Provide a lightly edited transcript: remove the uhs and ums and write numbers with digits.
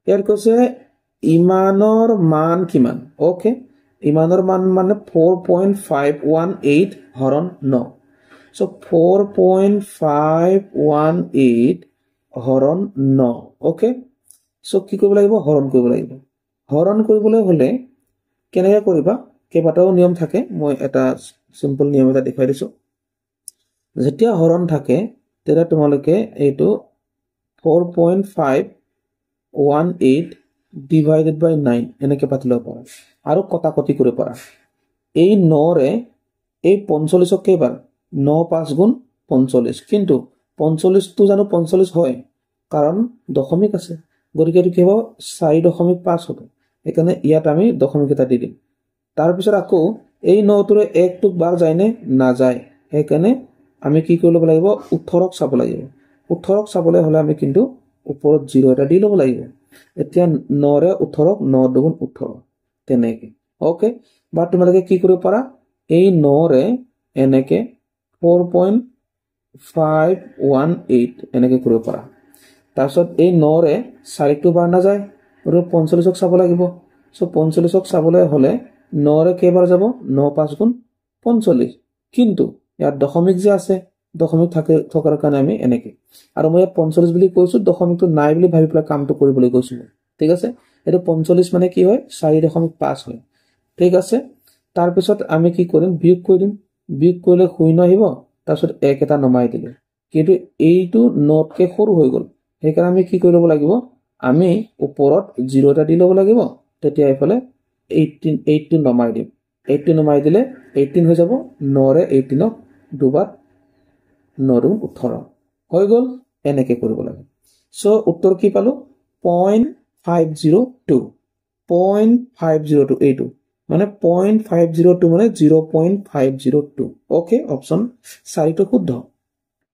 ইয়াত কৈছে ইমানৰ মান কিমান ওকে ইমানৰ মান মানে 4.518 হৰণ 9 so 4.518 হৰণ 9 ওকে so কি কৰিব লাগিব হৰণ কৰিব লাগিব হৰণ কৰিবলৈ হলে কেনেকৈ কৰিবা কেইবাটাও নিয়ম থাকে মই এটা সিম্পল নিয়ম এটা দেখাই দিছো যেতিয়া হৰণ থাকে তেতিয়া তোমালোকে এইটো 4.518 divided by 9 এনেকৈ পাতিব পাৰা আৰু কটাকটি কৰিব পাৰা এই 9 ৰে এই 45 কেইবাৰ 9 5 গুণ 45 কিন্তু 45 টো জানো 45 হয় কাৰণ দশমিক আছে গতিকে কি হ'ব 4.5 হ'ব এখানে ইয়াত আমি দশমিক এটা দি দিম তাৰ পিছত আকৌ এই 9 টোৰে 1 টুক বাৰ যায় নে না যায় এখানে আমি কি কৰিব লাগিব 18ক চাব লাগিব 18ক চাবলৈ হলে আমি কিন্তু ওপৰত 0 এটা দি লব লাগিব এতিয়া 9 ৰে 18ক 9 দুগুণ 18 তেনেকে ওকে বা তোমালোকে কি কৰিব পাৰা এই 9 ৰে এনেকে 4.518 এনেকে কৰিব পাৰা তাৰপিছত এই 9 ৰে 4 টু বাৰ না যায় আৰু 45ক চাব লাগিব সো 45ক চাবলৈ হলে 9 ৰে কেইবাৰ যাব 9 5 গুণ 45 কিন্তু ইয়াত দশমিক যে আছে দশমিক থকাৰ কাৰণে আমি এনেকে আৰু মই 45 বুলি কৈছো দশমিকটো নাই বুলি ভাবি পেলাই কামটো কৰিবলৈ কৈছো ঠিক আছে এটো 45 মানে কি হয় 4.5 হয় ঠিক আছে তাৰ পিছত আমি কি কৰিম বিয়োগ কৰিম বিয়োগ কৰিলে শূন্য আহিব তাৰ পিছত 1 এটা নমাই দিলে কিন্তু এইটো নটকে সৰু হৈ গল সেইকাৰণে আমি কি কৰিব লাগিব আমি ওপৰত 0 এটা দি লব লাগিব তেতিয়া এইফালে 18 নমাই দিম 18 নমাই দিলে 18 হৈ যাব 9 ৰে 18ক দুবাৰ 9 ৰ 18 হৈ গল এনেকে কৰিব লাগে সো উত্তৰ কি পালো 0.502 এইটো মানে 0.502 মানে 0.502 ওকে অপচন 4 টো শুদ্ধ